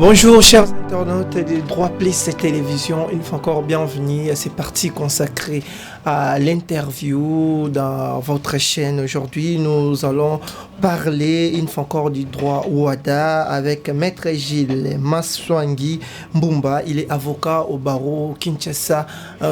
Bonjour chers internautes de Droit Plus Télévision, une fois encore bienvenue à ces parties consacrées à l'interview dans votre chaîne. Aujourd'hui, nous allons parler une fois encore du droit Ouada avec Maître Gilles Maswangi Mbumba. Il est avocat au barreau Kinshasa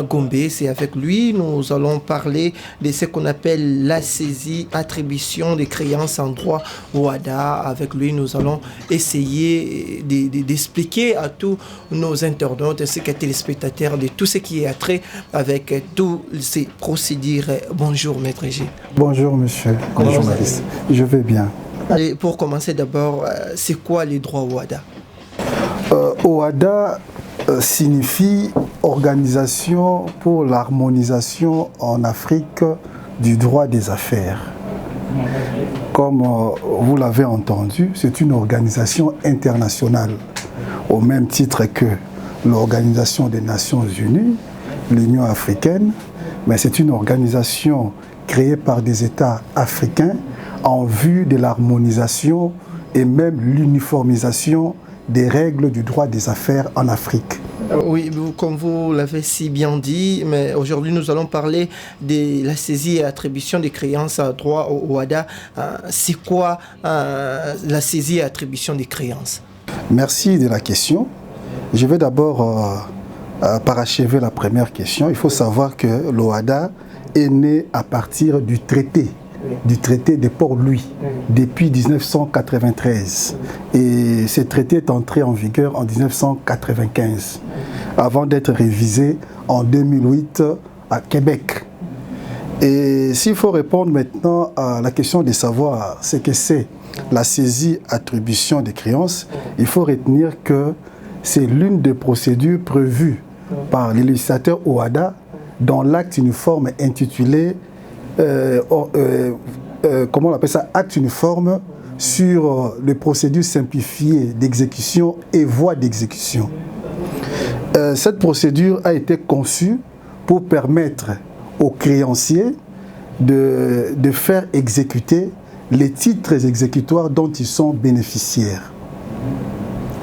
Gombe. C'est avec lui nous allons parler de ce qu'on appelle la saisie, attribution des créances en droit Ouada. Avec lui, nous allons essayer d'expliquer à tous nos internautes ainsi qu'à téléspectateurs de tout ce qui est attrait avec tous ces procédures. Bonjour Maître Gilles. Bonjour monsieur, Comment journaliste. Je vais bien. Allez, pour commencer d'abord, c'est quoi les droits OHADA? OHADA signifie Organisation pour l'harmonisation en Afrique du droit des affaires. Comme vous l'avez entendu, c'est une organisation internationale, au même titre que l'Organisation des Nations Unies, l'Union africaine, mais c'est une organisation créée par des États africains en vue de l'harmonisation et même l'uniformisation des règles du droit des affaires en Afrique. Oui, comme vous l'avez si bien dit, mais aujourd'hui nous allons parler de la saisie et attribution des créances à droit au OHADA. C'est quoi la saisie et attribution des créances? Merci de la question. Je vais d'abord parachever la première question. Il faut savoir que l'OHADA est né à partir du traité de Port-Louis depuis 1993. Et ce traité est entré en vigueur en 1995, avant d'être révisé en 2008 à Québec. Et s'il faut répondre maintenant à la question de savoir ce que c'est la saisie-attribution des créances, il faut retenir que c'est l'une des procédures prévues par les législateurs OHADA dans l'acte uniforme intitulé comment on appelle ça, acte uniforme sur les procédures simplifiées d'exécution et voies d'exécution. Cette procédure a été conçue pour permettre aux créanciers de faire exécuter les titres exécutoires dont ils sont bénéficiaires.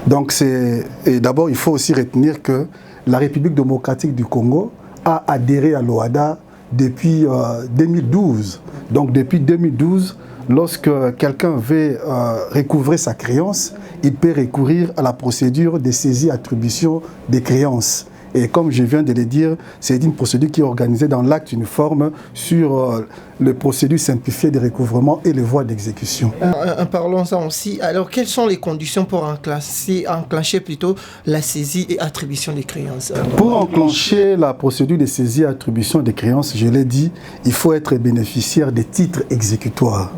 Donc d'abord il faut aussi retenir que la République démocratique du Congo a adhéré à l'OHADA depuis 2012. Donc depuis 2012, lorsque quelqu'un veut recouvrer sa créance, il peut recourir à la procédure de saisie-attribution des créances. Et comme je viens de le dire, c'est une procédure qui est organisée dans l'acte uniforme sur les procédures simplifiées de recouvrement et les voies d'exécution. Parlons-en aussi. Alors, quelles sont les conditions pour enclencher plutôt la saisie et attribution des créances? Pour enclencher la procédure de saisie et attribution des créances, je l'ai dit, il faut être bénéficiaire des titres exécutoires.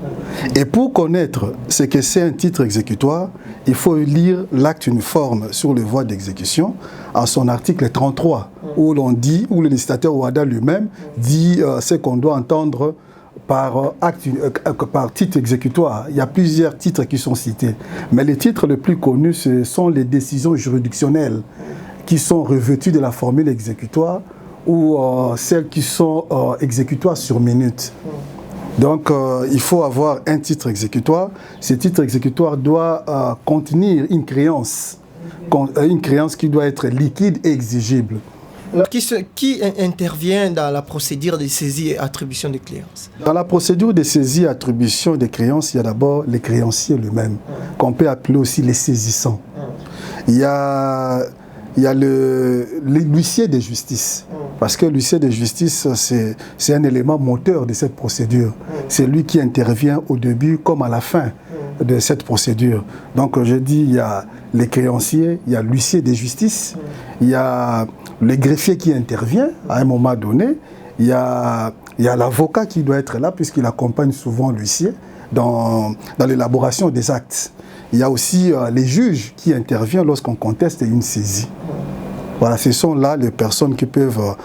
Et pour connaître ce que c'est un titre exécutoire, il faut lire l'acte uniforme sur les voies d'exécution en son article 33, où l'on dit, où le législateur OHADA lui-même dit ce qu'on doit entendre par titre exécutoire. Il y a plusieurs titres qui sont cités. Mais les titres les plus connus, ce sont les décisions juridictionnelles qui sont revêtues de la formule exécutoire ou celles qui sont exécutoires sur minute. Donc, il faut avoir un titre exécutoire. Ce titre exécutoire doit contenir une créance qui doit être liquide et exigible. Qui intervient dans la procédure de saisie et attribution des créances? Dans la procédure de saisie et attribution des créances, il y a d'abord les créanciers eux-mêmes, qu'on peut appeler aussi les saisissants. Il y a l'huissier de justice, parce que l'huissier de justice, c'est un élément moteur de cette procédure. C'est lui qui intervient au début comme à la fin de cette procédure. Donc je dis, il y a les créanciers, il y a l'huissier de justice, il y a le greffier qui intervient à un moment donné, il y a l'avocat qui doit être là puisqu'il accompagne souvent l'huissier dans l'élaboration des actes. Il y a aussi les juges qui interviennent lorsqu'on conteste une saisie. Voilà, ce sont là les personnes qui peuvent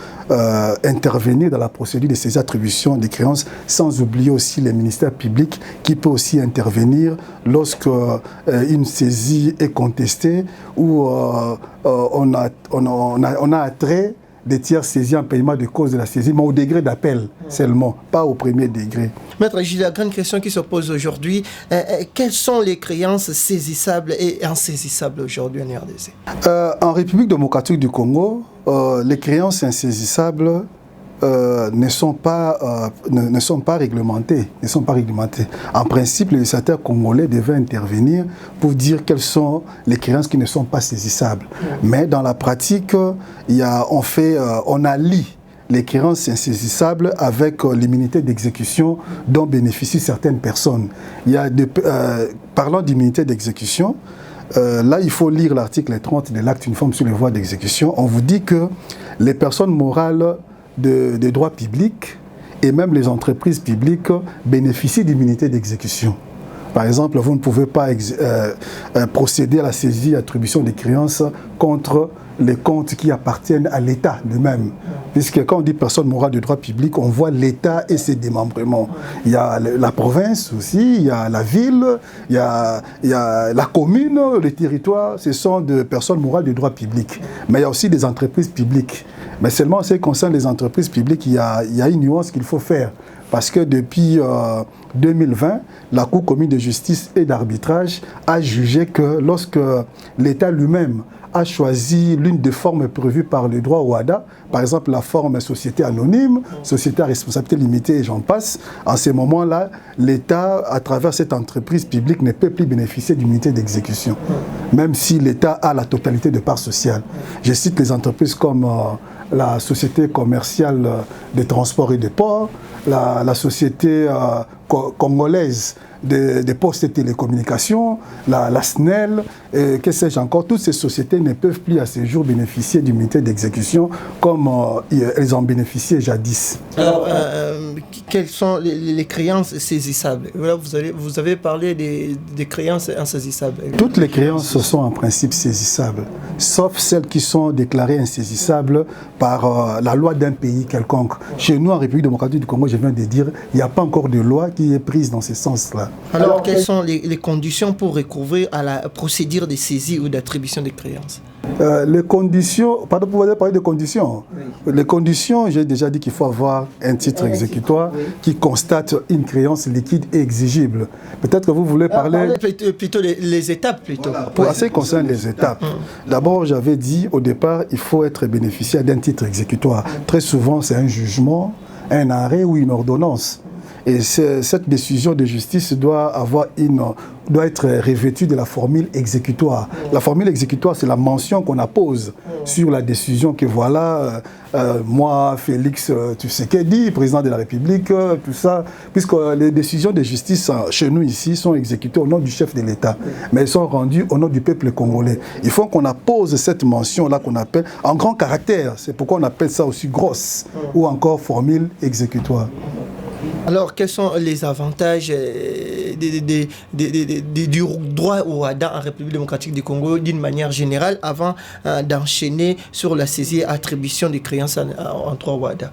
intervenir dans la procédure de saisie attribution des créances, sans oublier aussi les ministères publics qui peuvent aussi intervenir lorsque une saisie est contestée ou on a attrait des tiers saisis en paiement de cause de la saisie, mais au degré d'appel seulement, pas au premier degré. Maître Gilles, la grande question qui se pose aujourd'hui, quelles sont les créances saisissables et insaisissables aujourd'hui en RDC? En République démocratique du Congo, les créances insaisissables ne sont pas réglementées. En principe, le législateur congolais devait intervenir pour dire quelles sont les créances qui ne sont pas saisissables. Mais dans la pratique, on allie les créances insaisissables avec l'immunité d'exécution dont bénéficient certaines personnes. Parlant d'immunité d'exécution, là, il faut lire l'article 30 de l'acte uniforme sur les voies d'exécution. On vous dit que les personnes morales de droit public et même les entreprises publiques bénéficient d'immunité d'exécution. Par exemple, vous ne pouvez pas procéder à la saisie et attribution des créances contre les comptes qui appartiennent à l'État lui-même. Puisque quand on dit personne morale de droit public, on voit l'État et ses démembrements. Il y a la province aussi, il y a la ville, il y a la commune, le territoire, ce sont des personnes morales de droit public. Mais il y a aussi des entreprises publiques. Mais seulement en ce qui concerne les entreprises publiques, il y a une nuance qu'il faut faire. Parce que depuis 2020, la Cour commune de justice et d'arbitrage a jugé que lorsque l'État lui-même a choisi l'une des formes prévues par le droit OHADA, par exemple la forme société anonyme, société à responsabilité limitée et j'en passe, en ces moments-là, l'État, à travers cette entreprise publique, ne peut plus bénéficier d'immunité d'exécution, même si l'État a la totalité de parts sociales. Je cite les entreprises comme la société commerciale des transports et des ports, la société congolaise des postes et télécommunications, la SNEL, que sais-je encore, toutes ces sociétés ne peuvent plus à ce jour bénéficier d'immunité d'exécution comme elles en bénéficiaient jadis. Alors, quelles sont les créances saisissables? Voilà, vous avez parlé des créances insaisissables. Toutes les créances sont en principe saisissables, sauf celles qui sont déclarées insaisissables par la loi d'un pays quelconque. Chez nous, en République démocratique du Congo, je viens de dire, il n'y a pas encore de loi qui est prise dans ce sens-là. Alors, quelles sont les conditions pour recourir à la procédure de saisie ou d'attribution des créances? Les conditions, pardon, vous avez parlé de conditions. Oui. Les conditions, j'ai déjà dit qu'il faut avoir un titre exécutoire qui constate une créance liquide et exigible. Peut-être que vous voulez parler... Plutôt les étapes, plutôt. Pour ce qui concerne les étapes, d'abord, j'avais dit au départ, il faut être bénéficiaire d'un titre exécutoire. Très souvent, c'est un jugement, un arrêt ou une ordonnance. Et cette décision de justice doit être revêtue de la formule exécutoire. La formule exécutoire, c'est la mention qu'on appose sur la décision que voilà, moi, Félix Tshisekedi, président de la République, tout ça, puisque les décisions de justice chez nous ici sont exécutées au nom du chef de l'État, mais elles sont rendues au nom du peuple congolais. Il faut qu'on appose cette mention-là qu'on appelle en grand caractère. C'est pourquoi on appelle ça aussi grosse ou encore formule exécutoire. Alors, quels sont les avantages du droit au OHADA en République démocratique du Congo d'une manière générale avant d'enchaîner sur la saisie et attribution des créances en droit OHADA?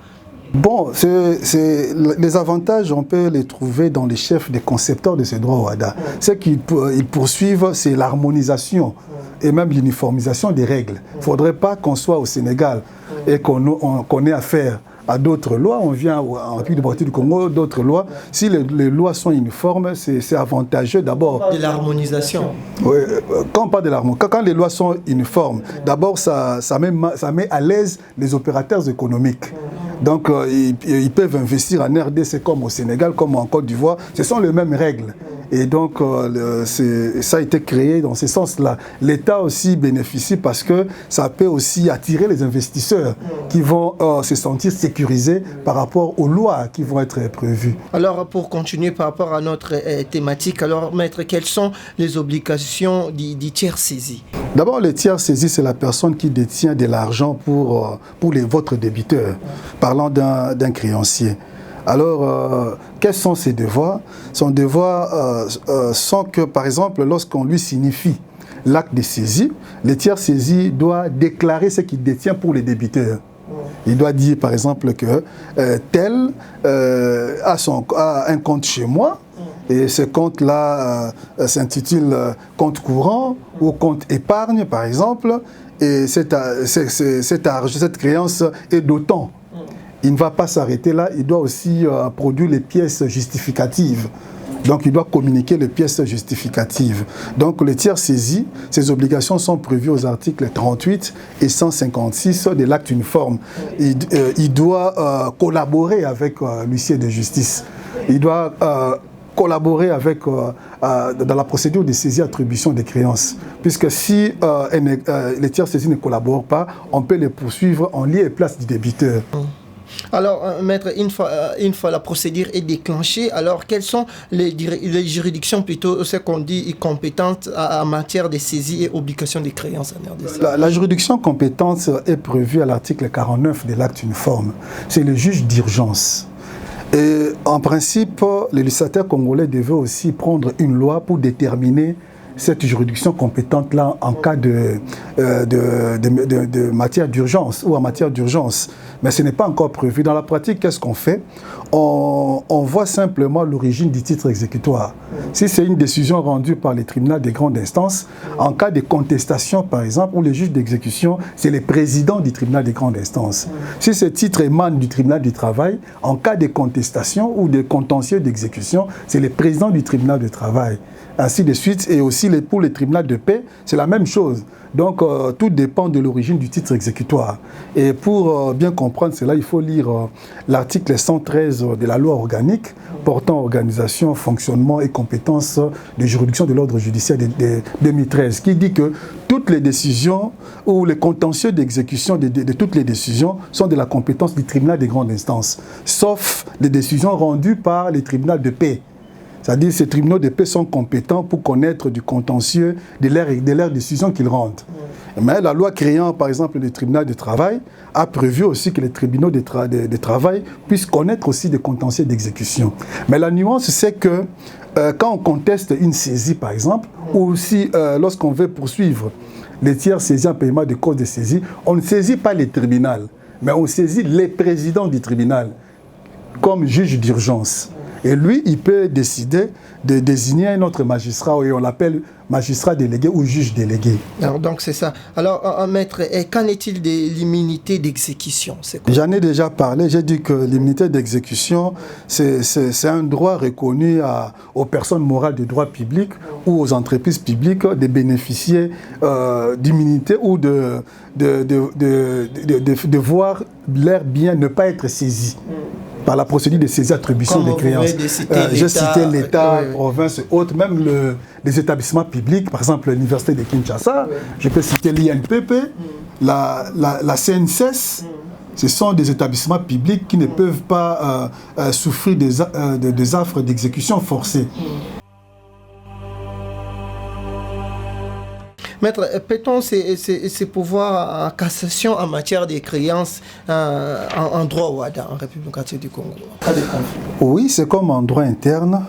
Bon, les avantages, on peut les trouver dans les chefs des concepteurs de ces droits OHADA. Ce qu'ils poursuivent, c'est l'harmonisation et même l'uniformisation des règles. Il ne faudrait pas qu'on soit au Sénégal et qu'on ait affaire à d'autres lois. On vient en République démocratique du Congo, d'autres lois. Si les lois sont uniformes, c'est avantageux d'abord. De l'harmonisation. Oui, quand on parle de l'harmonisation, quand les lois sont uniformes, d'abord ça met à l'aise les opérateurs économiques. Donc ils peuvent investir en RDC comme au Sénégal, comme en Côte d'Ivoire. Ce sont les mêmes règles. Et donc, ça a été créé dans ce sens-là. L'État aussi bénéficie parce que ça peut aussi attirer les investisseurs qui vont se sentir sécurisés par rapport aux lois qui vont être prévues. Alors, pour continuer par rapport à notre thématique, alors, maître, quelles sont les obligations du tiers saisi? D'abord, le tiers saisi, c'est la personne qui détient de l'argent pour votre débiteur, parlant d'un créancier. Alors, quels sont ses devoirs? Son devoir sont que, par exemple, lorsqu'on lui signifie l'acte de saisie, le tiers saisi doit déclarer ce qu'il détient pour les débiteurs. Il doit dire, par exemple, que tel a un compte chez moi Et ce compte-là s'intitule compte courant ou compte épargne, par exemple. Et cette créance est d'autant. Il ne va pas s'arrêter là, il doit aussi produire les pièces justificatives. Donc, il doit communiquer les pièces justificatives. Donc, le tiers saisi, ces obligations sont prévues aux articles 38 et 156 de l'acte uniforme. Il doit collaborer avec l'huissier de justice. Il doit collaborer avec, dans la procédure de saisie-attribution des créances. Puisque si les tiers saisis ne collaborent pas, on peut les poursuivre en lieu et place du débiteur. Alors, maître, une fois la procédure est déclenchée, alors quelles sont les juridictions, plutôt, ce qu'on dit, compétentes en matière de saisie et obligation des créances en RDC? La juridiction compétente est prévue à l'article 49 de l'acte uniforme. C'est le juge d'urgence. Et en principe, les législateurs congolais devaient aussi prendre une loi pour déterminer cette juridiction compétente-là en cas de matière d'urgence ou en matière d'urgence. Mais ce n'est pas encore prévu. Dans la pratique, qu'est-ce qu'on fait? On voit simplement l'origine du titre exécutoire. Si c'est une décision rendue par les tribunaux de grande instance, en cas de contestation, par exemple, où le juge d'exécution, c'est le président du tribunal de grande instance. Si ce titre émane du tribunal du travail, en cas de contestation ou de contentieux d'exécution, c'est le président du tribunal du travail. Ainsi de suite, et aussi pour les tribunaux de paix, c'est la même chose. Donc, tout dépend de l'origine du titre exécutoire. Et pour bien comprendre cela, il faut lire l'article 113 de la loi organique portant organisation, fonctionnement et compétences de juridiction de l'ordre judiciaire de 2013, qui dit que toutes les décisions ou les contentieux d'exécution de toutes les décisions sont de la compétence du tribunal de grande instance, sauf les décisions rendues par les tribunaux de paix. C'est-à-dire que ces tribunaux de paix sont compétents pour connaître du contentieux de leurs décisions qu'ils rendent. Mais la loi créant, par exemple, le tribunal de travail a prévu aussi que les tribunaux de travail puissent connaître aussi des contentieux d'exécution. Mais la nuance, c'est que quand on conteste une saisie, par exemple, ou si lorsqu'on veut poursuivre les tiers saisis en paiement de cause de saisie, on ne saisit pas les tribunaux, mais on saisit les présidents du tribunal comme juge d'urgence. Et lui, il peut décider de désigner un autre magistrat, et on l'appelle magistrat délégué ou juge délégué. Alors, donc c'est ça. Alors, maître, qu'en est-il de l'immunité d'exécution? J'en ai déjà parlé, j'ai dit que l'immunité d'exécution, c'est un droit reconnu aux personnes morales de droit public ou aux entreprises publiques de bénéficier d'immunité ou de voir leurs biens ne pas être saisis par la procédure de saisie-attribution des créances. J'ai cité l'État, province et autres, même les établissements publics, par exemple l'Université de Kinshasa, je peux citer l'INPP, la CNSS. Ce sont des établissements publics qui ne peuvent pas souffrir des affres d'exécution forcée. Maître, peut-on ces pouvoirs en cassation en matière de créances en droit OHADA, en République démocratique du Congo, en cas de conflit? Oui, c'est comme en droit interne.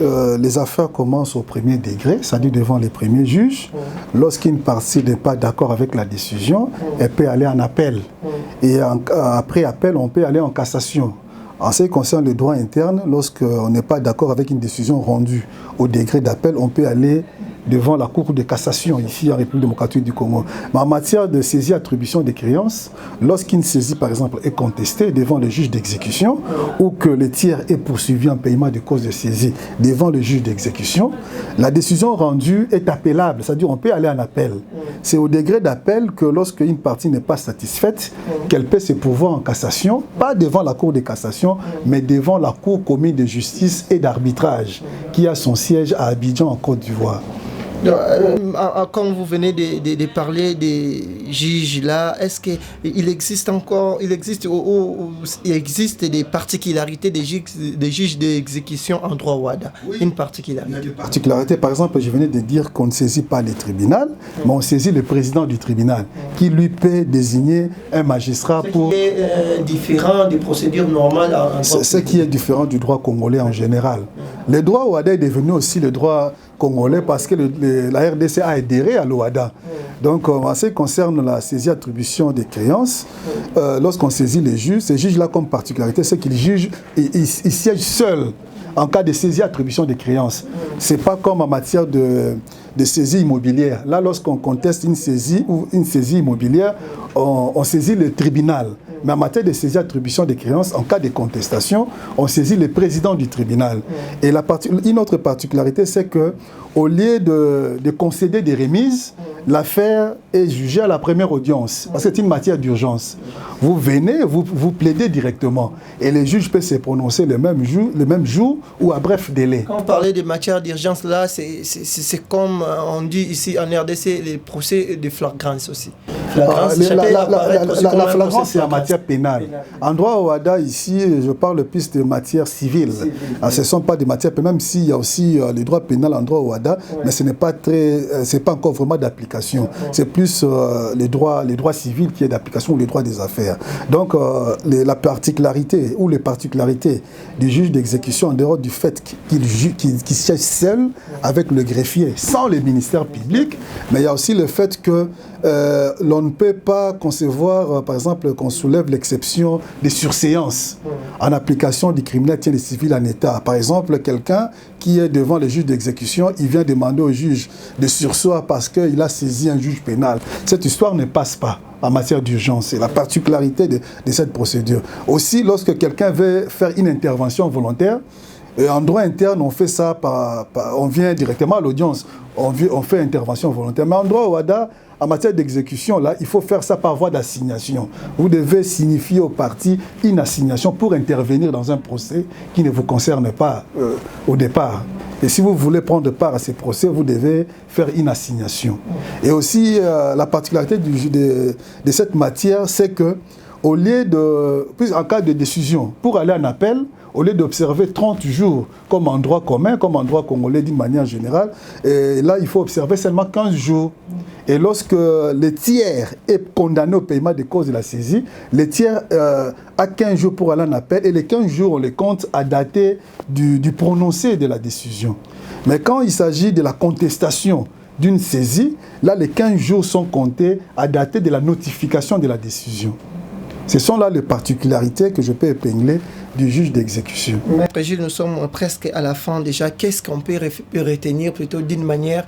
Les affaires commencent au premier degré, c'est-à-dire devant les premiers juges. Lorsqu'une partie n'est pas d'accord avec la décision, elle peut aller en appel. Et après appel, on peut aller en cassation. En ce qui concerne le droit interne, lorsqu'on n'est pas d'accord avec une décision rendue au degré d'appel, on peut aller devant la Cour de cassation ici en République démocratique du Congo. Mais en matière de saisie-attribution des créances, lorsqu'une saisie par exemple est contestée devant le juge d'exécution ou que le tiers est poursuivi en paiement de cause de saisie devant le juge d'exécution, la décision rendue est appellable, c'est-à-dire on peut aller en appel. C'est au degré d'appel que lorsqu'une partie n'est pas satisfaite, qu'elle peut se pourvoir en cassation, pas devant la Cour de cassation, mais devant la Cour commune de justice et d'arbitrage qui a son siège à Abidjan en Côte d'Ivoire. Comme vous venez de parler des juges là, est-ce qu'il existe encore, il existe des particularités des juges d'exécution en droit OHADA? Oui. Une particularité. Il y a des particularités. Par exemple, je venais de dire qu'on ne saisit pas les tribunaux, mais on saisit le président du tribunal, qui lui peut désigner un magistrat pour... Ce qui est différent des procédures normales en droit. Ce qui est différent du droit congolais en général. Le droit OHADA est devenu aussi le droit congolais parce que la RDC a adhéré à l'OHADA. Donc, en ce qui concerne la saisie-attribution des créances, lorsqu'on saisit les juges, ces juges-là, comme particularité, c'est qu'ils jugent, ils siègent seuls en cas de saisie attribution des créances. Ce n'est pas comme en matière de saisie immobilière. Là, lorsqu'on conteste une saisie ou une saisie immobilière, on saisit le tribunal. Mais en matière de saisie attribution des créances, en cas de contestation, on saisit le président du tribunal. Et une autre particularité, c'est que au lieu de concéder des remises, l'affaire est jugée à la première audience, parce que c'est une matière d'urgence. Vous venez, vous plaidez directement, et les juges peuvent se prononcer le même jour ou à bref délai. Quand on parlait de matière d'urgence, là, c'est comme on dit ici en RDC, les procès de flagrance aussi. La flagrance, c'est en matière pénale. En droit au WADA, ici, je parle plus de matière civile. Ce ne sont pas des matières pénales, même s'il y a aussi les droits pénals en droit au WADA, mais ce n'est pas encore vraiment d'application. C'est plus les droits civils qui est d'application ou les droits des affaires. Donc, la particularité ou les particularités du juge d'exécution, en dehors du fait qu'il siège seul avec le greffier, sans le ministère public, mais il y a aussi le fait que l'on ne peut pas concevoir, par exemple, qu'on soulève l'exception des surséances en application du criminel tient le civil en état. Par exemple, quelqu'un qui est devant le juge d'exécution, il vient demander au juge de surseoir parce qu'il a saisi un juge pénal. Cette histoire ne passe pas en matière d'urgence. C'est la particularité de cette procédure. Aussi, lorsque quelqu'un veut faire une intervention volontaire, en droit interne, on fait ça on vient directement à l'audience, on fait intervention volontaire. Mais en droit au WADA, en matière d'exécution, là, il faut faire ça par voie d'assignation. Vous devez signifier aux parties une assignation pour intervenir dans un procès qui ne vous concerne pas au départ. Et si vous voulez prendre part à ces procès, vous devez faire une assignation. Et aussi, la particularité de cette matière, c'est que au lieu en cas de décision, pour aller en appel, au lieu d'observer 30 jours comme en droit commun, comme en droit congolais d'une manière générale, et là, il faut observer seulement 15 jours. Et lorsque le tiers est condamné au paiement des causes de la saisie, le tiers a 15 jours pour aller en appel, et les 15 jours, on les compte à dater du prononcé de la décision. Mais quand il s'agit de la contestation d'une saisie, là, les 15 jours sont comptés à dater de la notification de la décision. Ce sont là les particularités que je peux épingler du juge d'exécution. Maître Gilles, nous sommes presque à la fin déjà. Qu'est-ce qu'on peut retenir plutôt d'une manière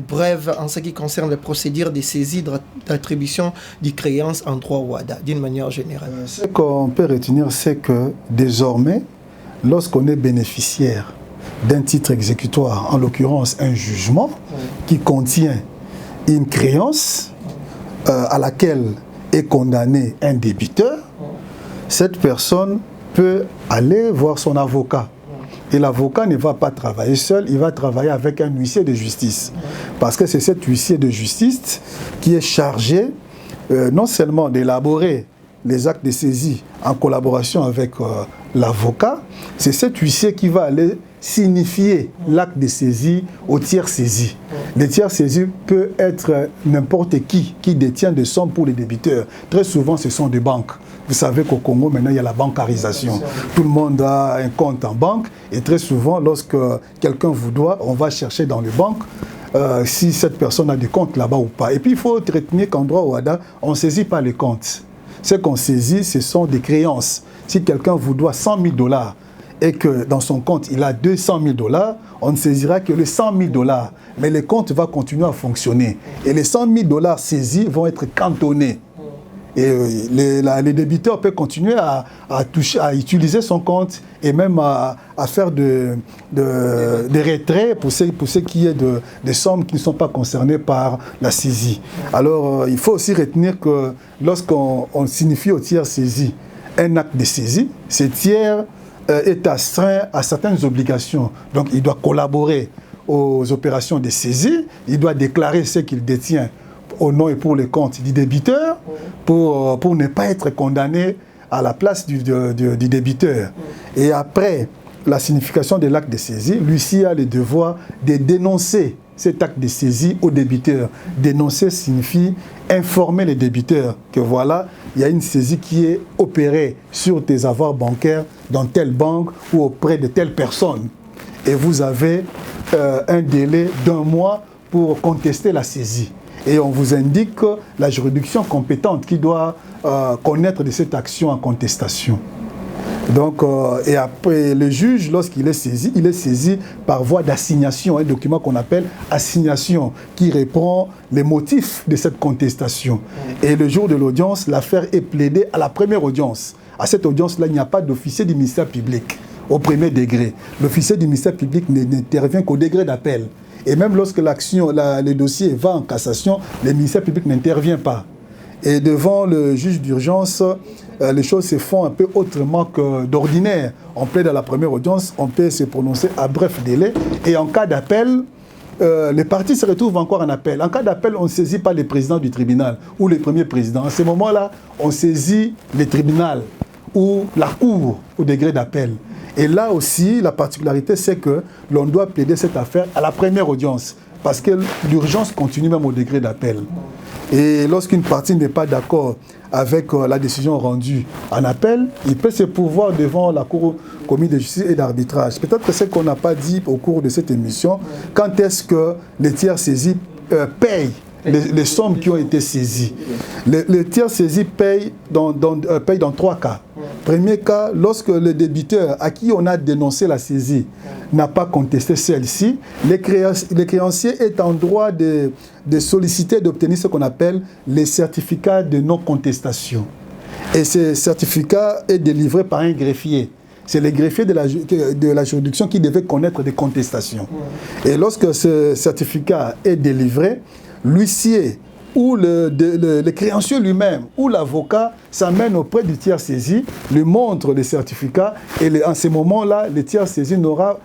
brève en ce qui concerne la procédure de saisie d'attribution des créances en droit WADA, d'une manière générale? Ce qu'on peut retenir, c'est que désormais, lorsqu'on est bénéficiaire d'un titre exécutoire, en l'occurrence un jugement, qui contient une créance à laquelle est condamné un débiteur, cette personne peut aller voir son avocat. Et l'avocat ne va pas travailler seul, il va travailler avec un huissier de justice. Parce que c'est cet huissier de justice qui est chargé non seulement d'élaborer les actes de saisie en collaboration avec l'avocat, c'est cet huissier qui va aller signifier l'acte de saisie au tiers saisi. Le tiers saisi peut être n'importe qui détient des sommes pour les débiteurs. Très souvent, ce sont des banques. Vous savez qu'au Congo, maintenant, il y a la bancarisation. Tout le monde a un compte en banque et très souvent, lorsque quelqu'un vous doit, on va chercher dans les banques si cette personne a des comptes là-bas ou pas. Et puis, il faut retenir qu'en droit au WADA, on ne saisit pas les comptes. Ce qu'on saisit, ce sont des créances. Si quelqu'un vous doit 100 000 $, et que dans son compte, il a 200 000 $, on ne saisira que les 100 000 $. Mais le compte va continuer à fonctionner. Et les 100 000 $ saisis vont être cantonnés. Et les débiteurs peuvent continuer à utiliser son compte et même à faire des retraits pour ce qui est des sommes qui ne sont pas concernées par la saisie. Alors, il faut aussi retenir que lorsqu'on signifie au tiers saisi un acte de saisie, ce tiers est astreint à certaines obligations. Donc, il doit collaborer aux opérations de saisie, il doit déclarer ce qu'il détient au nom et pour les comptes du débiteur pour ne pas être condamné à la place du débiteur. Et après la signification de l'acte de saisie, l'huissier a le devoir de dénoncer cet acte de saisie au débiteur. Dénoncer signifie informer les débiteurs que voilà, il y a une saisie qui est opérée sur tes avoirs bancaires dans telle banque ou auprès de telle personne. Et vous avez un délai d'1 mois pour contester la saisie. Et on vous indique la juridiction compétente qui doit connaître de cette action en contestation. Donc, et après, le juge, lorsqu'il est saisi par voie d'assignation, un document qu'on appelle assignation, qui reprend les motifs de cette contestation. Et le jour de l'audience, l'affaire est plaidée à la première audience. À cette audience-là, il n'y a pas d'officier du ministère public au premier degré. L'officier du ministère public n'intervient qu'au degré d'appel. Et même lorsque le dossier va en cassation, le ministère public n'intervient pas. Et devant le juge d'urgence, les choses se font un peu autrement que d'ordinaire. On plaide à la première audience, on peut se prononcer à bref délai. Et en cas d'appel, les parties se retrouvent encore en appel. En cas d'appel, on ne saisit pas le président du tribunal ou le premier président. À ce moment-là, on saisit le tribunal ou la cour au degré d'appel. Et là aussi, la particularité, c'est que l'on doit plaider cette affaire à la première audience, parce que l'urgence continue même au degré d'appel. Et lorsqu'une partie n'est pas d'accord avec la décision rendue en appel, il peut se pourvoir devant la Cour commune de justice et d'arbitrage. Peut-être que c'est qu'on n'a pas dit au cours de cette émission, quand est-ce que les tiers saisis payent les sommes qui ont été saisies. Les tiers saisis payent dans 3 cas. Premier cas, lorsque le débiteur à qui on a dénoncé la saisie n'a pas contesté celle-ci, le créancier est en droit de solliciter, d'obtenir ce qu'on appelle les certificats de non-contestation. Et ce certificat est délivré par un greffier. C'est le greffier de la juridiction qui devait connaître des contestations. Et lorsque ce certificat est délivré, l'huissier ou le créancier lui-même ou l'avocat s'amène auprès du tiers saisi, lui montre le certificat et en ce moment-là, le tiers saisi n'aura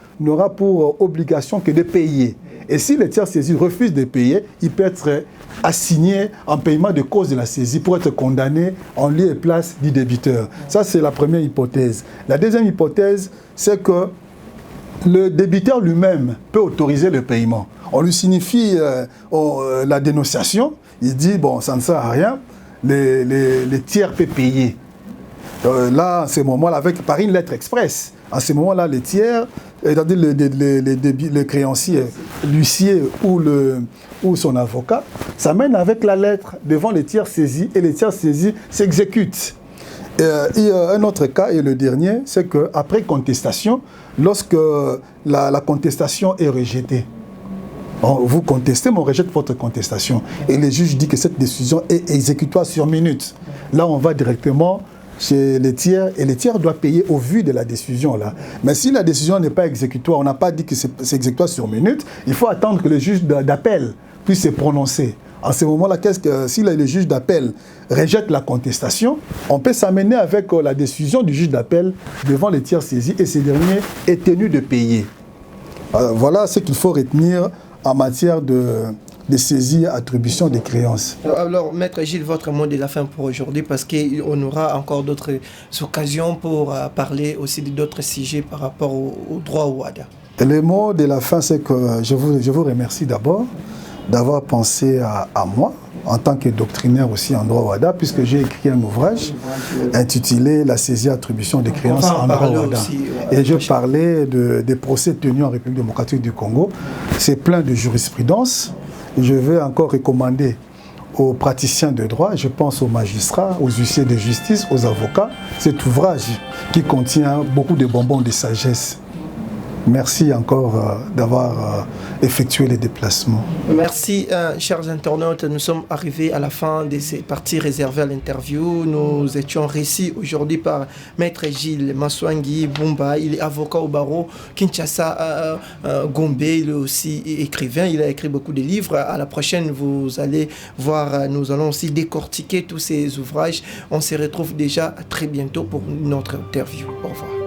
pour obligation que de payer. Et si le tiers saisi refuse de payer, il peut être assigné en paiement de cause de la saisie pour être condamné en lieu et place du débiteur. Ça, c'est la première hypothèse. La deuxième hypothèse, c'est que le débiteur lui-même peut autoriser le paiement. On lui signifie la dénonciation. Il dit, bon, ça ne sert à rien, les tiers peuvent payer. Là, à ce moment-là, par une lettre express, à ce moment-là, les tiers, c'est-à-dire le créancier, l'huissier ou son avocat, s'amène avec la lettre devant les tiers saisis et les tiers saisis s'exécutent. Un autre cas, et le dernier, c'est qu'après contestation, lorsque la contestation est rejetée, vous contestez, mais on rejette votre contestation. Et le juge dit que cette décision est exécutoire sur minute. Là, on va directement chez les tiers, et les tiers doivent payer au vu de la décision là. Mais si la décision n'est pas exécutoire, on n'a pas dit que c'est exécutoire sur minute, il faut attendre que le juge d'appel puisse se prononcer. En ce moment-là, si le juge d'appel rejette la contestation, on peut s'amener avec la décision du juge d'appel devant les tiers saisis et ces derniers est tenu de payer. Voilà ce qu'il faut retenir en matière de saisie, attribution des créances. Alors, Maître Gilles, votre mot de la fin pour aujourd'hui, parce qu'on aura encore d'autres occasions pour parler aussi d'autres sujets par rapport au droit au WADA. Le mot de la fin, c'est que je vous remercie d'abord d'avoir pensé à moi, en tant que doctrinaire aussi en droit WADA, puisque j'ai écrit un ouvrage intitulé « La saisie et attribution des créances en droit WADA ». Et je parlais des procès tenus en République démocratique du Congo. C'est plein de jurisprudence. Je vais encore recommander aux praticiens de droit, je pense aux magistrats, aux huissiers de justice, aux avocats, cet ouvrage qui contient beaucoup de bonbons de sagesse. Merci encore d'avoir effectué les déplacements. Merci, chers internautes. Nous sommes arrivés à la fin de ces parties réservées à l'interview. Nous étions récits aujourd'hui par Maître Gilles Maswangi Bumba. Il est avocat au barreau Kinshasa Gombe. Il est aussi écrivain. Il a écrit beaucoup de livres. À la prochaine, vous allez voir, nous allons aussi décortiquer tous ces ouvrages. On se retrouve déjà très bientôt pour notre interview. Au revoir.